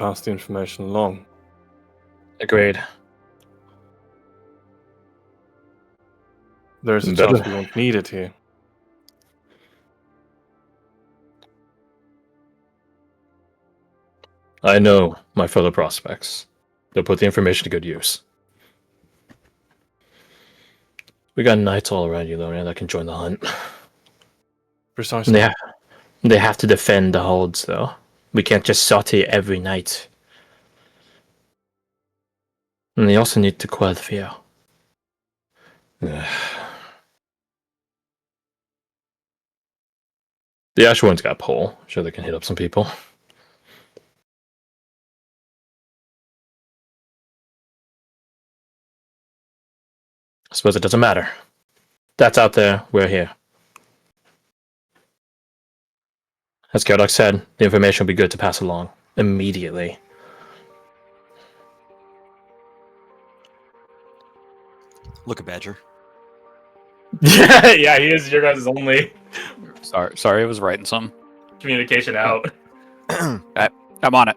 pass the information along. Agreed. There's a Better. chance we won't need it here. I know my fellow prospects. They'll put the information to good use. We got knights all around Eulonia that can join the hunt. Precisely. They have to defend the holds, though. We can't just saute every night. And they also need to quell fear. The Ash one's got pole. Sure, they can hit up some people. I suppose it doesn't matter. That's out there. We're here. As Gerdock said, the information will be good to pass along immediately. Look at Badger. Yeah, he is your guys' only Sorry, I was writing some. communication out. I'm on it.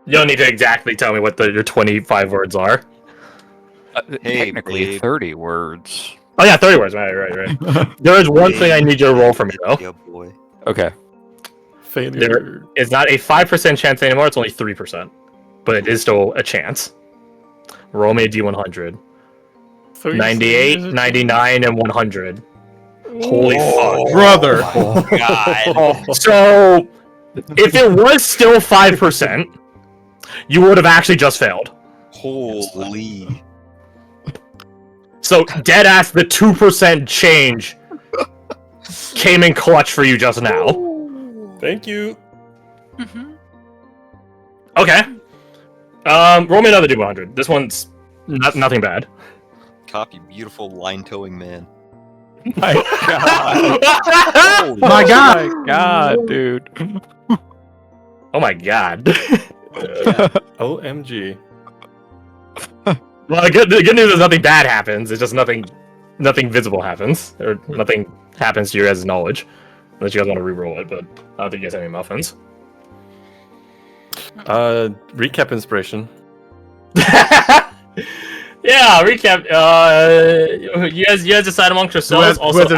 You don't need to exactly tell me what your 25 words are. Hey, Technically, babe. 30 words. Oh yeah, 30 words. Right. There is one thing I need you to roll for me, though. Yeah, boy. Okay. Failure. There is not a 5% chance anymore, it's only 3%. But it is still a chance. Roll me a D100. 98, 99, and 100. Holy fuck. Brother! Oh, God. So, if it was still 5%, you would have actually just failed. Holy. So, deadass, the 2% change came in clutch for you just now. Thank you. Okay. Roll me another D100. This one's nothing bad. Copy, beautiful line towing man. My God. Holy My God. My God, dude. Oh my god. OMG. Well, the good news is nothing bad happens. It's just nothing visible happens, or nothing happens to your guys' knowledge, unless you guys want to re-roll it. But I don't think you guys have any muffins. Recap inspiration. Yeah, recap. You guys decide amongst yourselves. Who has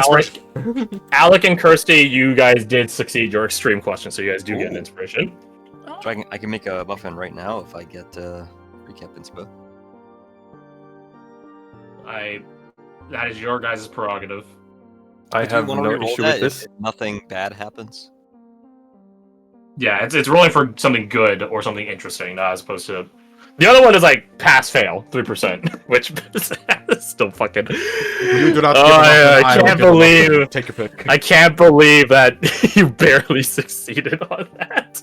Alec and Kirsty, you guys did succeed your extreme question, so you guys do get an Ooh. inspiration. So I can make a muffin right now if I get recap inspo. That is your guys' prerogative. I Do you have wanna no reroll issue that with if this. nothing bad happens. Yeah, it's rolling for something good or something interesting, as opposed to The other one is like pass fail 3%, which is still fucking. You do not. I can't believe. Take your pick. I can't believe that you barely succeeded on that.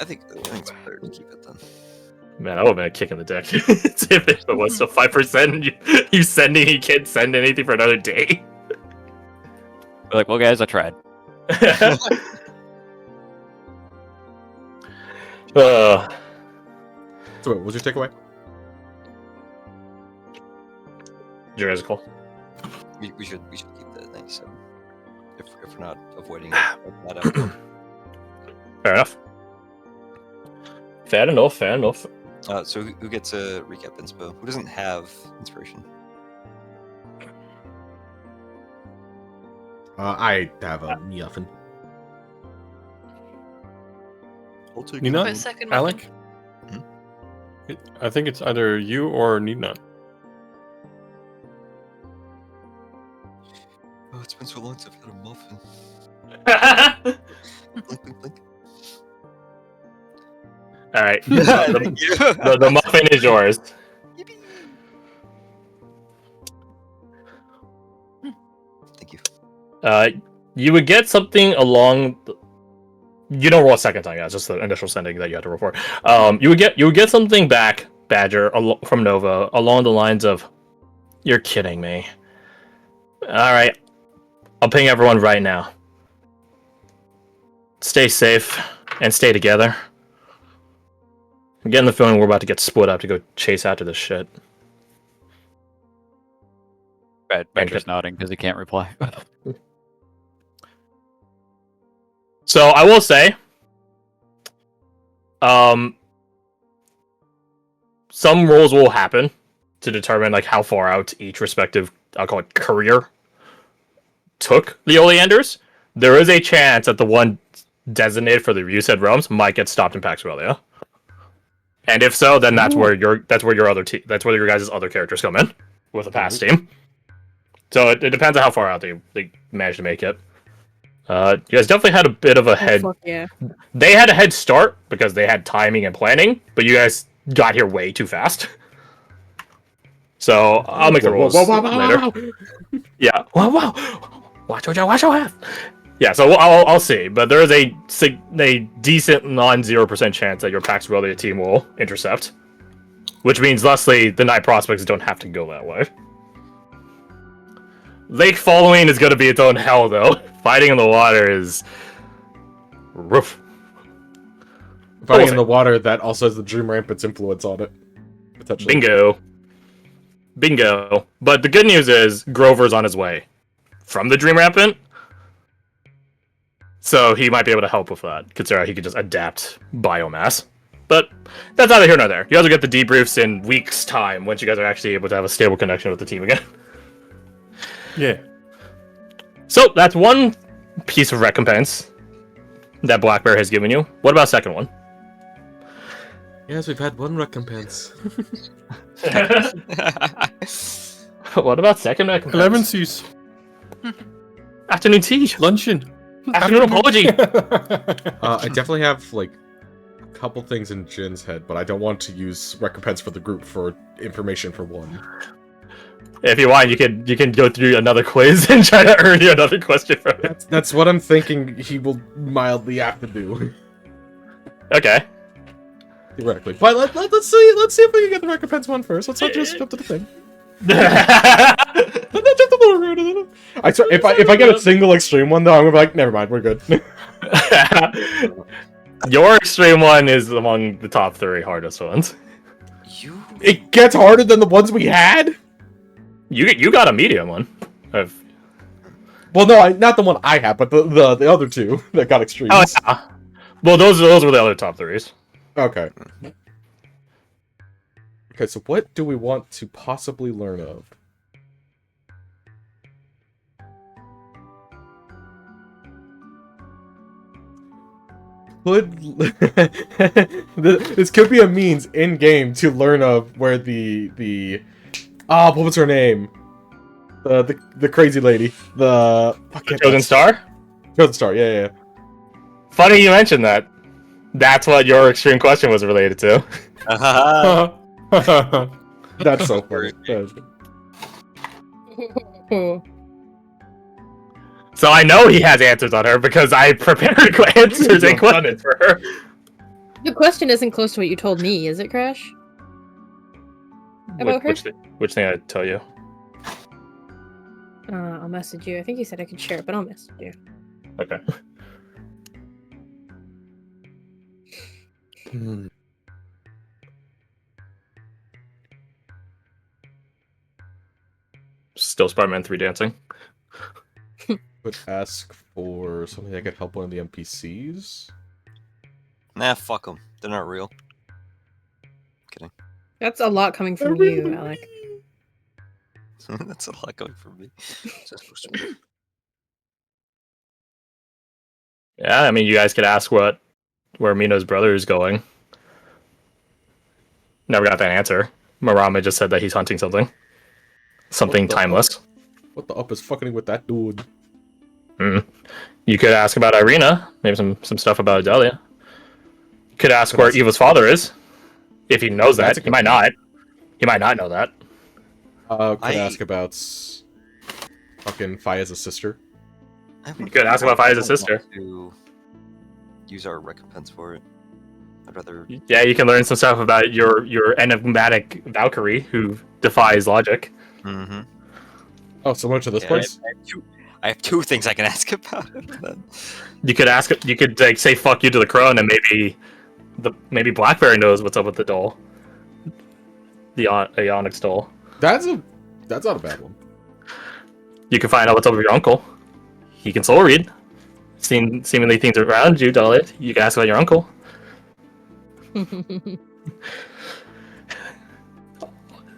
I think it's better to keep it then. Man, that would have been a kick in the dick if it was still 5%. You can't send anything for another day. We're like, well, guys, I tried. So wait, what's your takeaway? Jurassical. We should keep that nice. So if we're not avoiding that outcome. Fair enough. Fair enough. So who gets a recap inspo? Who doesn't have inspiration? I have a muffin. I'll take Nina? it. My second muffin. Alec? I think it's either you or Nina. Oh, it's been so long since I've had a muffin. Blink, blink, blink. All right. Thank you. The muffin is yours. Thank you. You would get something along. You don't roll a second time, guys. Just the initial sending that you had to roll for. You would get something back, Badger, from Nova, along the lines of, "You're kidding me." All right, I'll ping everyone right now. Stay safe and stay together. I'm getting the feeling we're about to get split up to go chase after this shit. Badger's nodding because he can't reply. So I will say, some roles will happen to determine like how far out each respective, I'll call it, career took the Oleanders. There is a chance that the one designated for the Reset realms might get stopped in Pax Aurelia. And if so, then that's where your your guys' other characters come in with a pass team. So it depends on how far out they managed to make it. You guys definitely had a bit of a head. Fuck yeah. They had a head start because they had timing and planning, but you guys got here way too fast. So I'll make the rules later. Yeah. Wow. Watch your half. Yeah, so I'll see, but there is a decent non-0% chance that your Pax Aurelia team will intercept, which means thusly the Night Prospects don't have to go that way. Lake following is going to be its own hell, though. Fighting in the water is rough. Fighting in the water that also has the Dream Rampant's influence on it. Potentially. Bingo. But the good news is Grover's on his way from the Dream Rampant. So he might be able to help with that, considering he could just adapt biomass. But that's neither here nor there. You guys will get the debriefs in weeks' time once you guys are actually able to have a stable connection with the team again. Yeah. So that's one piece of recompense that Black Bear has given you. What about second one? Yes, we've had one recompense. What about second recompense? Clemency's. Afternoon tea. Luncheon. Afternoon apology. I definitely have, like, a couple things in Jin's head, but I don't want to use recompense for the group for information for one. If you want, you can go through another quiz and try to earn you another question from it. That's what I'm thinking he will mildly have to do. Okay. Theoretically. But let's see if we can get the recompense one first. Let's not just jump to the thing. I swear, if I get a single extreme one though, I'm gonna be like, never mind, we're good. Your extreme one is among the top 3 hardest ones. It gets harder than the ones we had? You got a medium one. Well, no, not the one I had, but the other two that got extremes. Oh, yeah. Well, those were the other top 3s. Okay. Okay, so what do we want to possibly learn of? This could be a means in game to learn of where what was her name? The crazy lady. Chosen Star? Chosen Star, yeah. Funny you mentioned that. That's what your extreme question was related to. That's so funny. So I know he has answers on her because I prepared answers and questions for her. The question isn't close to what you told me, is it, Crash? About her? Which thing I tell you? I'll message you. I think you said I could share it, but I'll message you. Okay. Still Spider-Man 3 dancing. Would ask for something that could help one of the NPCs. Nah, fuck them. They're not real. Kidding. That's a lot coming from you, Alec. That's a lot coming from me. Yeah, I mean, you guys could ask where Mino's brother is going. Never got that answer. Marama just said that he's hunting something. Something timeless. What the up is fucking with that dude? You could ask about Irina. Maybe some stuff about Adelia. You could ask where Eva's father is. If he knows that. He might not. He might not know that. Could ask about fucking Faya's sister. You could ask about Faya's sister. To use our recompense for it. I'd rather. Yeah, you can learn some stuff about your enigmatic Valkyrie who defies logic. Mm-hmm. Oh, so much of this place. I have two things I can ask about it. Then. You could ask. You could like say "fuck you" to the crow, and then maybe Blackberry knows what's up with the doll. The Onyx doll. That's not a bad one. You can find out what's up with your uncle. He can soul read. Seemingly things around you, Dalit. You can ask about your uncle.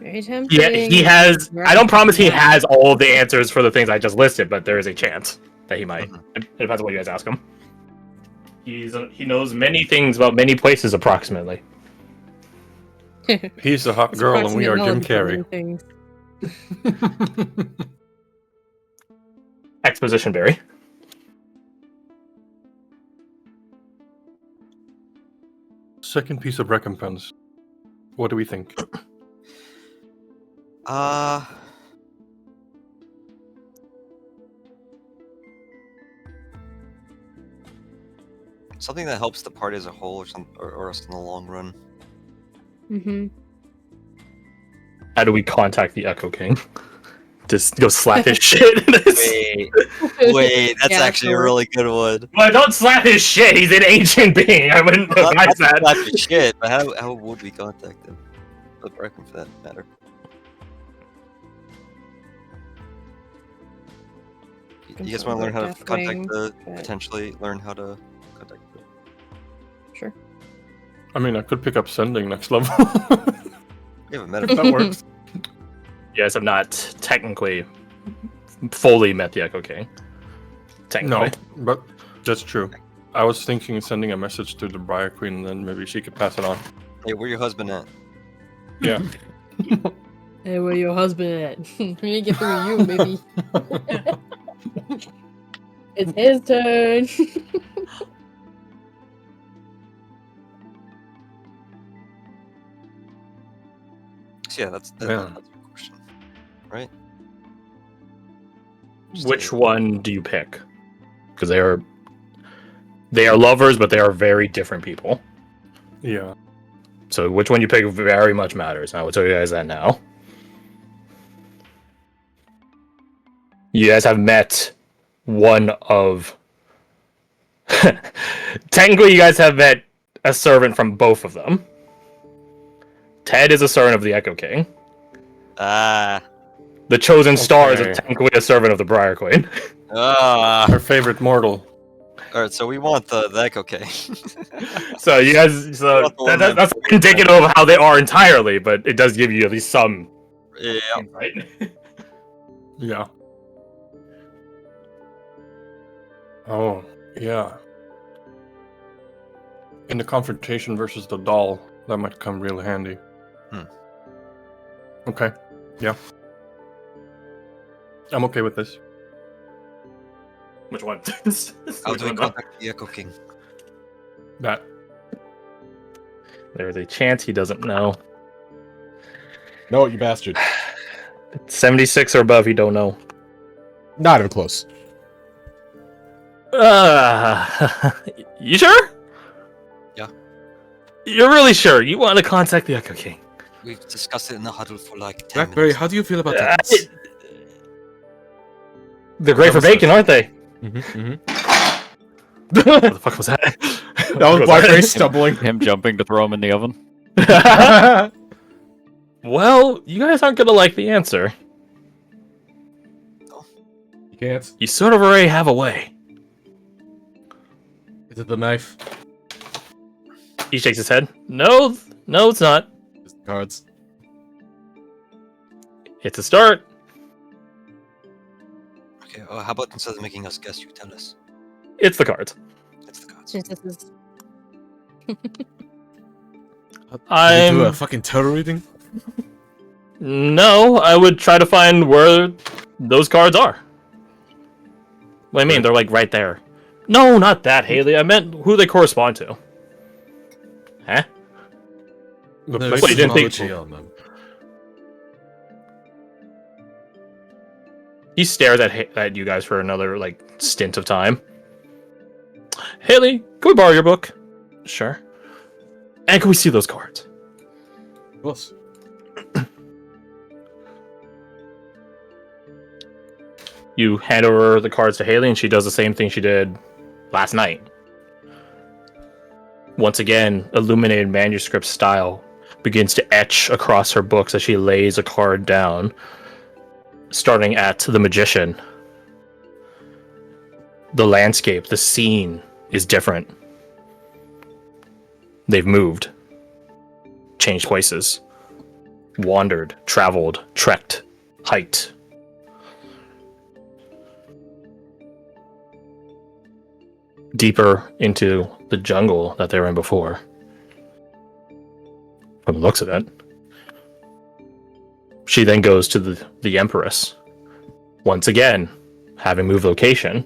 Very tempting. He has. I don't promise he has all of the answers for the things I just listed, but there is a chance that he might. It depends on what you guys ask him. He knows many things about many places, approximately. He's the hot girl and we are Jim Carrey. Things. Exposition, Barry. Second piece of recompense. What do we think? Something that helps the party as a whole, or us in the long run. Mm-hmm. How do we contact the Echo King? Just go slap his shit. Wait, that's Yeah, actually a sure. really good one. Well, don't slap his shit. He's an ancient being. I wouldn't Well, advise that's that. not the shit, but how would we contact him? Or Bracken, for that matter. You guys want to learn how to contact potentially learn how to contact the... Sure. I mean, I could pick up sending next level. We haven't met if him. that works. You guys have not technically fully met the Echo King. Technically. No, but that's true. I was thinking of sending a message to the Briar Queen, and then maybe she could pass it on. Hey, where your husband at? Yeah. Hey, where your husband at? We need to get through you, baby. It's his turn. So yeah, that's Yeah. your question, right? Which one do you pick? Because they are lovers, but they are very different people. Yeah. So which one you pick very much matters. I will tell you guys that now. You guys have met one of... Technically, you guys have met a servant from both of them. Ted is a servant of the Echo King. Ah. The Chosen Star is Okay. technically a servant of the Briar Queen. Our favorite mortal. Alright, so we want the Echo King. So you guys... So that's indicative of how they are entirely, but it does give you at least some Yeah. insight. Yeah. Oh, yeah. In the confrontation versus the doll, that might come real handy. Okay. Yeah. I'm okay with this. Which one? How do we contact the Echo King? That. There's a chance he doesn't know. No, you bastard. 76 or above, you don't know. Not even close. You sure? Yeah. You're really sure? You want to contact the Echo King? We've discussed it in the huddle for like 10 Blackberry, minutes. how do you feel about that? They're great for bacon, aren't they? Mm-hmm. What the fuck was that? That was Blackberry stumbling. Him jumping to throw him in the oven. Well, you guys aren't gonna like the answer. You can't. You sort of already have a way. Is it the knife? He shakes his head. No, it's not. It's the cards. It's a start. Okay, how about instead of making us guess, you tell us? It's the cards. It's the cards. Since this is Did you do I'm a fucking tarot reading? no. I would try to find where those cards are. What do you mean? They're like right there. No, not that, Haley. I meant who they correspond to. Huh? The There's Wait, you didn't think- symbology on them. He stares at you guys for another like stint of time. Haley, can we borrow your book? Sure. And can we see those cards? Of course. You hand over the cards to Haley, and she does the same thing she did last night. Once again, illuminated manuscript style begins to etch across her books as she lays a card down, starting at the Magician. the landscape, the scene is different. They've moved, changed places, wandered, traveled, trekked, hiked. Deeper into the jungle that they were in before. From the looks of it. She then goes to the Empress. Once again, having moved location,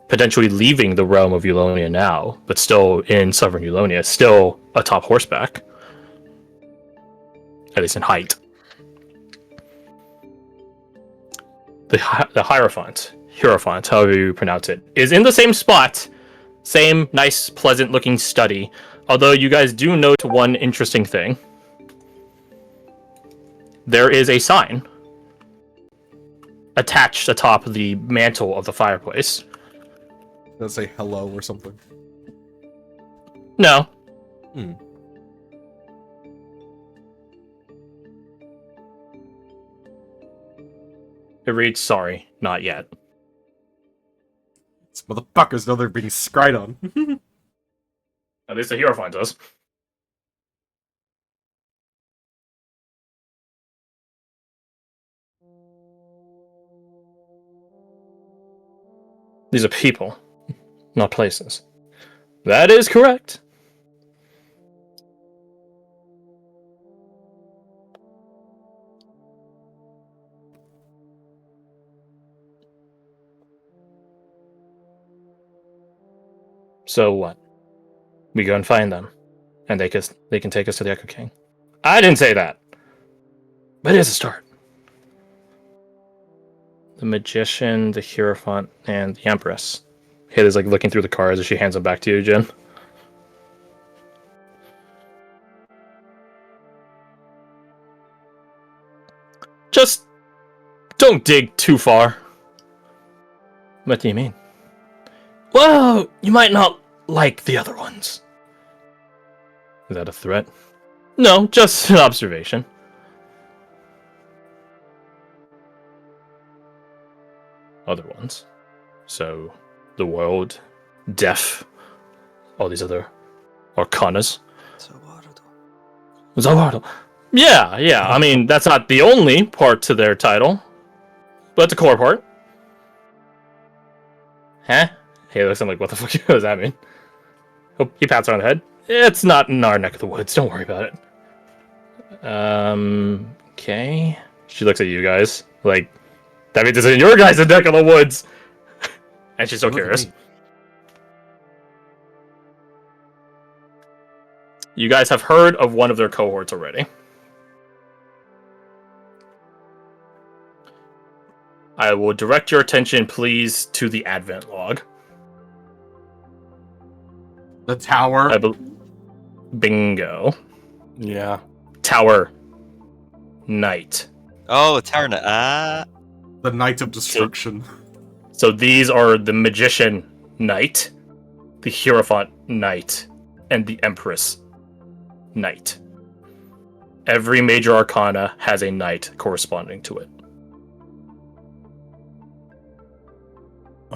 potentially leaving the realm of Eulonia now, but still in southern Eulonia, still atop horseback. At least in height. The Hierophant, however you pronounce it, is in the same spot. Same nice, pleasant-looking study. Although you guys do note one interesting thing. There is a sign attached atop the mantle of the fireplace. Does it say hello or something? No. Hmm. It reads, sorry, not yet. These motherfuckers know they're being scried on. At least the Hierophant does. These are people, not places. That is correct. So what? We go and find them, and they can take us to the Echo King. I didn't say that, but it's a start. The Magician, the Hierophant, and the Empress. Hayden's like looking through the cards as she hands them back to you, Jen. Just don't dig too far. What do you mean? Well, you might not like the other ones. Is that a threat? No, just an observation. Other ones. So, the world, death, all these other arcanas. Zawardo. Yeah, I mean, that's not the only part to their title, but it's a core part. Huh? Hey, listen, like, what the fuck does that mean? Oh, he pats her on the head. It's not in our neck of the woods, don't worry about it. Okay. She looks at you guys, like, that means it's in your guys' neck of the woods! And she's so curious. You guys have heard of one of their cohorts already. I will direct your attention, please, to the Advent log. The tower. Bingo. Yeah. Tower. Knight. Oh, Tarna. The Knight of Destruction. So these are the Magician Knight, the Hierophant Knight, and the Empress Knight. Every major arcana has a knight corresponding to it.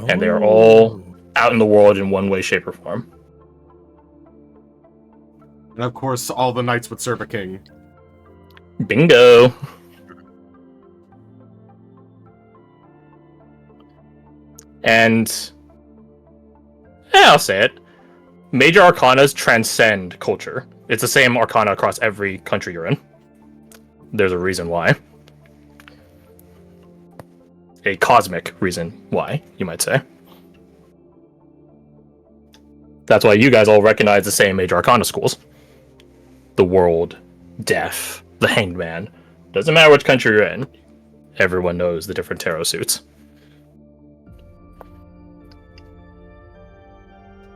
And they are all out in the world in one way, shape, or form. And of course, all the knights would serve a king. Bingo! And yeah, I'll say it. Major arcanas transcend culture. It's the same arcana across every country you're in. There's a reason why. A cosmic reason why, you might say. That's why you guys all recognize the same major arcana schools. The World, Death, the Hanged Man. Doesn't matter which country you're in. Everyone knows the different tarot suits.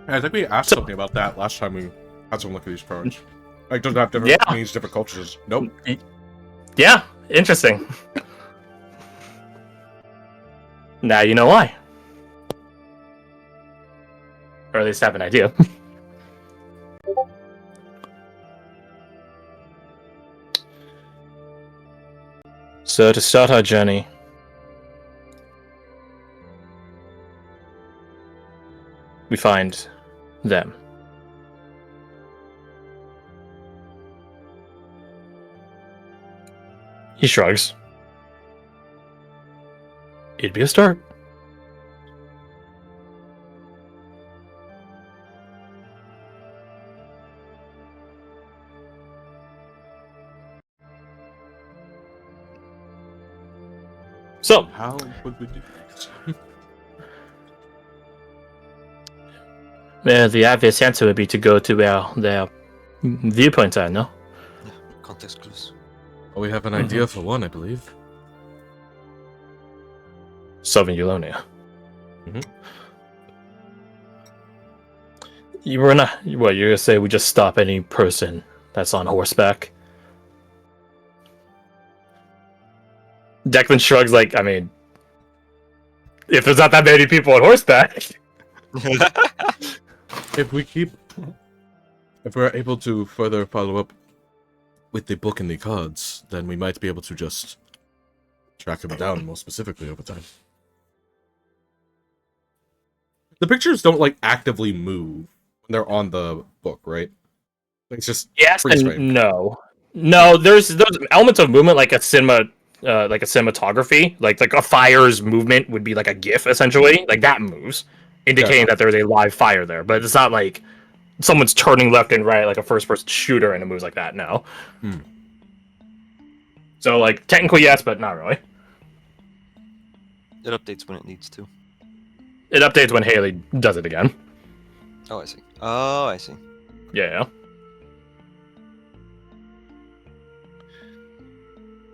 Yeah, I think we asked something about that last time we had someone look at these cards. Like, does it have different means, different cultures? Nope. Yeah, interesting. Now you know why. Or at least have an idea. So to start our journey, we find them. He shrugs. It'd be a start. So, How would we do this? the obvious answer would be to go to their viewpoints are, no? Context clues. Well, we have an idea for one, I believe. Southern Eulonia. Mhm. You were not. What you're gonna say? We just stop any person that's on horseback. Declan shrugs. Like, I mean, if there's not that many people on horseback, If we're able to further follow up with the book and the cards, then we might be able to just track them down more specifically over time. The pictures don't like actively move when they're on the book, right? It's just yes freeze and frame. no. There's elements of movement like a cinematography, like a fire's movement would be like a GIF essentially, like that moves, indicating that there's a live fire there. But it's not like someone's turning left and right like a first-person shooter and it moves like that. No. So like technically yes, but not really. It updates when it needs to. It updates when Haley does it again. Oh, I see. Oh, I see. Yeah.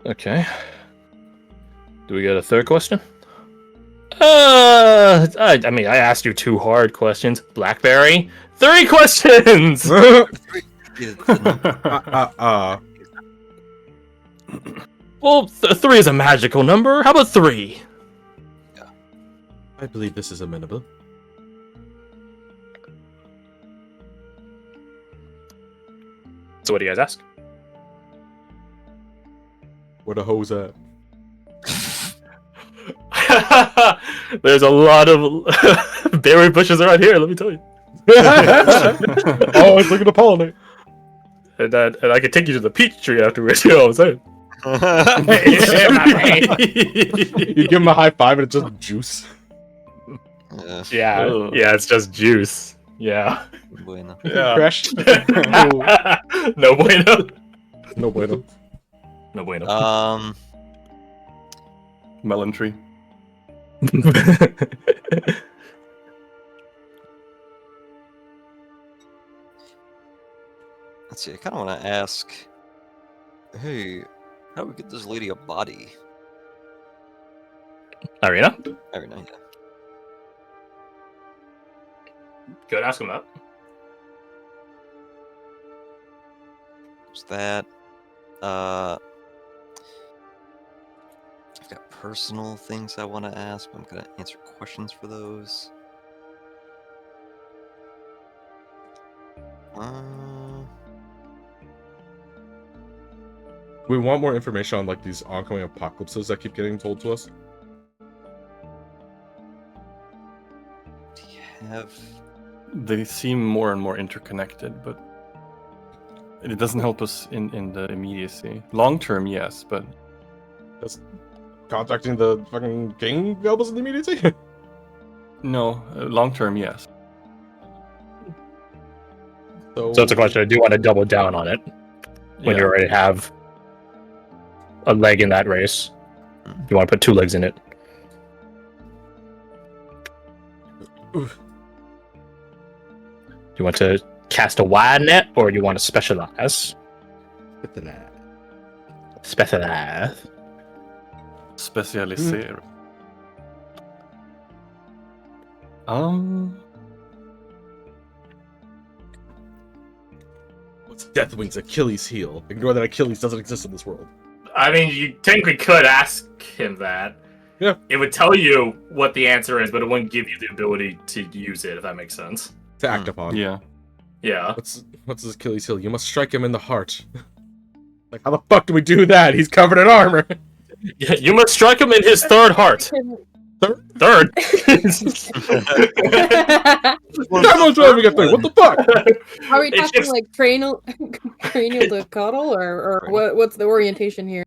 Okay. Do we get a third question? I mean, I asked you 2 hard questions. Blackberry, 3 questions. Yeah, the Well, 3 is a magical number. How about 3? I believe this is amenable. So what do you guys ask? Where the hoes at? There's a lot of berry bushes around here, let me tell you. Oh, it's looking to pollinate. And I can take you to the peach tree afterwards, you know what I'm saying? You give him a high five and it's just juice. Yeah, Yeah, yeah, it's just juice. Yeah. bueno. Yeah. Crash. No bueno. No bueno. No bueno. Melon tree. Let's see. I kind of want to ask. Hey, how do we get this lady a body? Irina? Very nice. Yeah. Good, ask him that. There's that. I've got personal things I want to ask, but I'm gonna answer questions for those. We want more information on like these oncoming apocalypses that keep getting told to us. Do you have? They seem more and more interconnected, but it doesn't help us in the immediacy. Long term, yes, but Just contacting the fucking gang elbows in the immediacy. no. Long term, yes. So it's a question, do you want to double down on it when Yeah. you already have a leg in that race? You want to put 2 legs in it? Oof. Do you want to cast a wide net, or do you want to specialize? Specialize. Specialisera. What's Deathwing's Achilles heel? Ignore that Achilles doesn't exist in this world. I mean, you technically could ask him that. Yeah. It would tell you what the answer is, but it wouldn't give you the ability to use it, if that makes sense. To act upon. Yeah. Yeah. What's his Achilles heel? You must strike him in the heart. Like, how the fuck do we do that? He's covered in armor. You must strike him in his third heart. Third. Demo's driving a thing. What the fuck? Are we It's talking just- like cranial to cuddle, or what's the orientation here?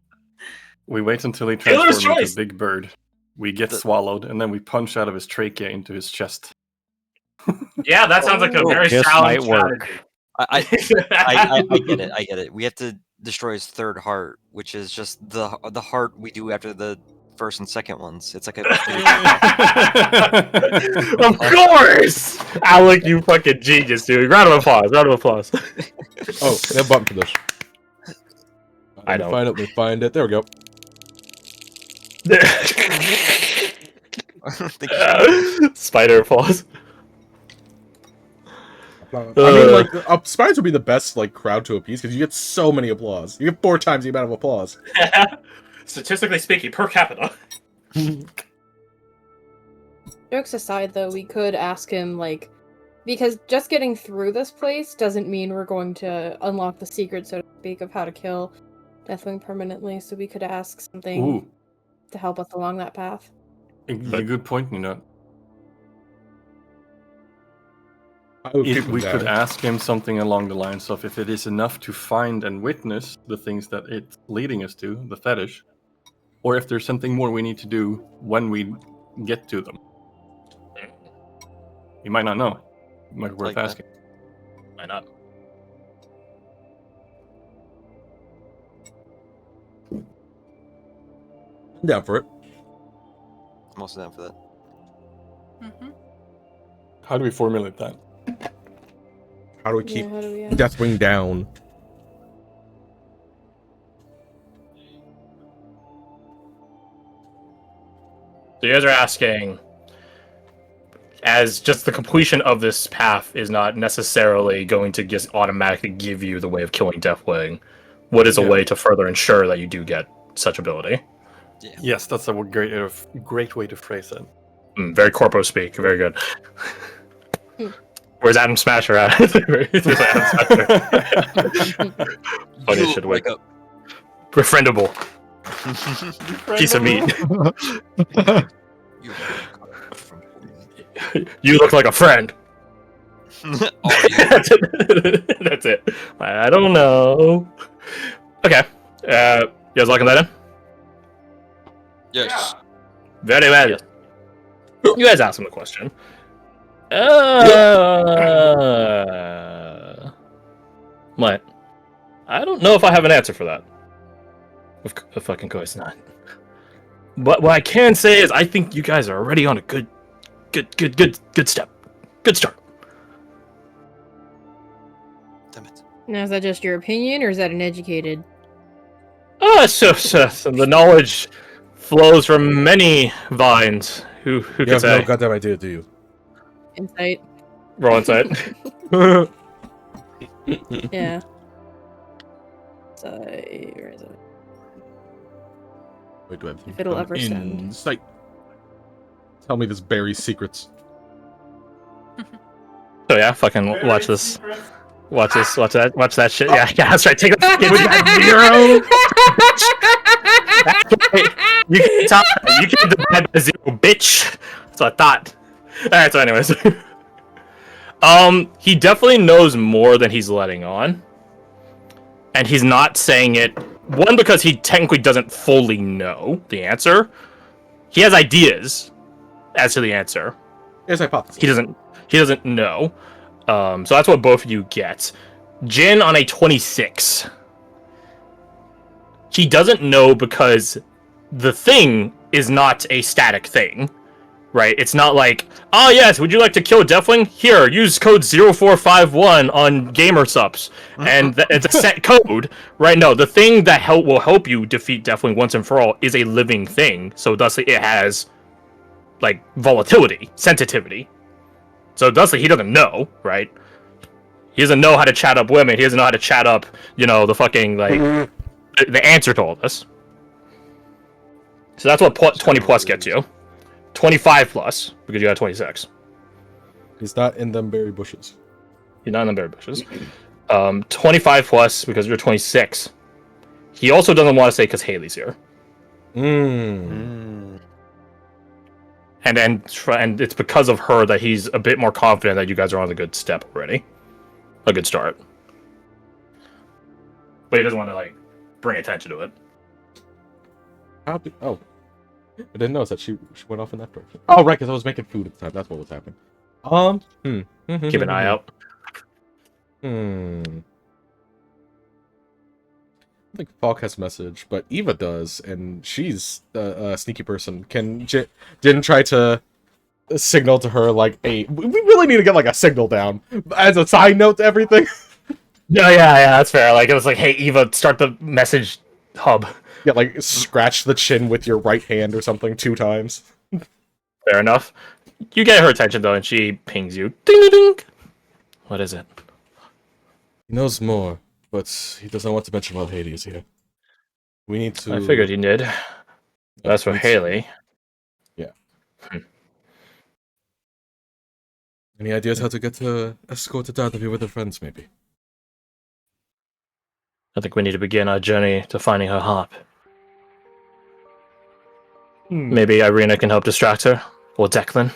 We wait until he Taylor's transforms into choice. a big bird. We get The- swallowed, and then we punch out of his trachea into his chest. Yeah, that sounds like a Oh, very this sound might work. strategy. I get it. I get it. We have to destroy his third heart, which is just the heart we do after the first and second ones. It's like a Of course, Alec, you fucking genius, dude. Round of applause. Round of applause. Oh, they have a button for this. I Let me don't. find it. Let me find it. There we go. I don't think you Spider applause. I mean, like, spiders would be the best like crowd to appease because you get so many applause. You get 4 times the amount of applause. Statistically speaking, per capita. Jokes aside, though, we could ask him, like, because just getting through this place doesn't mean we're going to unlock the secret, so to speak, of how to kill Deathwing permanently, so we could ask something Ooh, to help us along that path. a good point, Nina. I would If keep him we could down. ask him something along the lines of if it is enough to find and witness the things that it's leading us to, the fetish, or if there's something more we need to do when we get to them. You might not know. It might be worth Like that. asking. Why not? I'm down for it. I'm also down for that. How do we formulate that? How do we keep how do we Deathwing down? So you guys are asking, as just the completion of this path is not necessarily going to just automatically give you the way of killing Deathwing, what is a Yeah. way to further ensure that you do get such ability? Yes, that's a great way to phrase it. Very corpo speak. Very good. Hmm. Where's Adam Smasher at? Where's Adam Smasher? Funny You shit, wake wake up. Befriendable. Piece of meat. You wake up from holy- You look like a friend. Oh, you- That's it. That's it. I don't know. Okay. You guys locking that in? Yes. Very well. You guys asked him the question. What? I don't know if I have an answer for that. Of fucking course not. But what I can say is I think you guys are already on a good step. Good start. Damn it. Now, is that just your opinion, or is that an educated? So the knowledge flows from many vines. Who You could have say? no goddamn idea, do you? Insight. Roll insight. Yeah. So, where is it? Wait, do I have If it'll ever send. insight? Tell me this berry secrets. So yeah, fucking watch this. Watch this. Watch that shit. Yeah, that's right. Take that fucking zero. You can tell. You can divide by zero, bitch. That's what I thought. All right. So, anyways, he definitely knows more than he's letting on, and he's not saying it. One, because he technically doesn't fully know the answer. He has ideas as to the answer. Here's hypothesis. He doesn't know. So that's what both of you get. Jin on a 26. He doesn't know because the thing is not a static thing, right? It's not like, oh yes, would you like to kill Deathwing? Here, use code 0451 on GamerSups. And it's a set code, right? No, the thing that will help you defeat Deathwing once and for all is a living thing. So thusly it has, like, volatility, sensitivity. So thusly he doesn't know, right? He doesn't know how to chat up women. He doesn't know how to chat up, the fucking, like, the answer to all this. So that's what 20 plus gets you. 25 plus, because you got 26. He's not in them berry bushes. You're not in the berry bushes. 25 plus, because you're 26. He also doesn't want to say because Haley's here. Mmm. and it's because of her that he's a bit more confident that you guys are on a good step already, a good start. But he doesn't want to like bring attention to it. Oh, I didn't notice that she went off in that direction. Oh, right, because I was making food at the time. That's what was happening. Keep an eye out. I think Falk has message, but Eva does, and she's a sneaky person. Can Jin try to signal to her like, "Hey, we really need to get like a signal down." As a side note to everything. Yeah, that's fair. Like it was like, "Hey, Eva, start the message hub." Yeah, like scratch the chin with your right hand or something 2 times. Fair enough. You get her attention though, and she pings you. Ding ding ding. What is it? He knows more, but he doesn't want to mention while Hades here. We need to. I figured you did. That's for Haley. Yeah. Any ideas how to get escorted out of here with her friends, maybe? I think we need to begin our journey to finding her harp. Maybe Irina can help distract her, or Declan.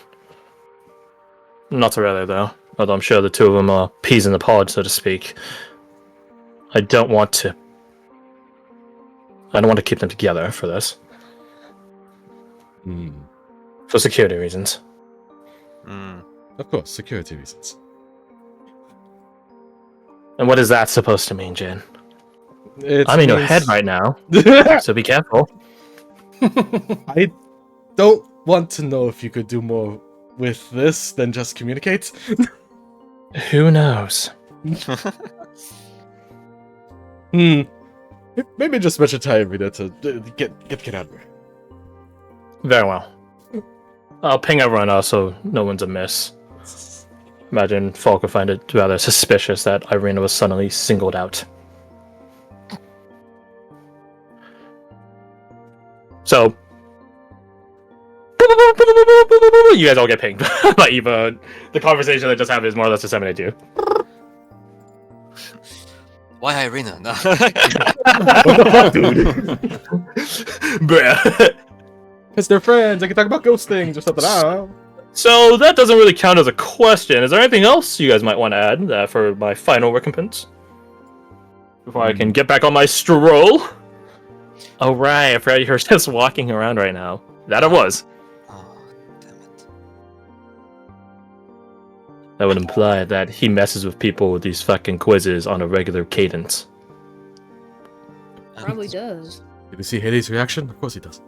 Not really, though. Although I'm sure the two of them are peas in the pod, so to speak. I don't want to keep them together for this. For security reasons. Of course, security reasons. And what is that supposed to mean, Jin? It I'm in your means- head right now, so be careful. I don't want to know if you could do more with this than just communicate. Who knows? Maybe just mention to Irina to get out of here. Very well. I'll ping everyone else so no one's amiss. Imagine Falk would find it rather suspicious that Irina was suddenly singled out. So, you guys all get pinged by Eva. The conversation that just happened is more or less disseminated to you. Why Irina? No. What the fuck, dude? Bruh. Because they're friends. They can talk about ghost things or something. I don't know. So that doesn't really count as a question. Is there anything else you guys might want to add for my final recompense? Before I can get back on my stroll? Oh right, I forgot you're just walking around right now. That it was. Oh, damn it. That would imply that he messes with people with these fucking quizzes on a regular cadence. Probably does. Did you see Hades' reaction? Of course he does.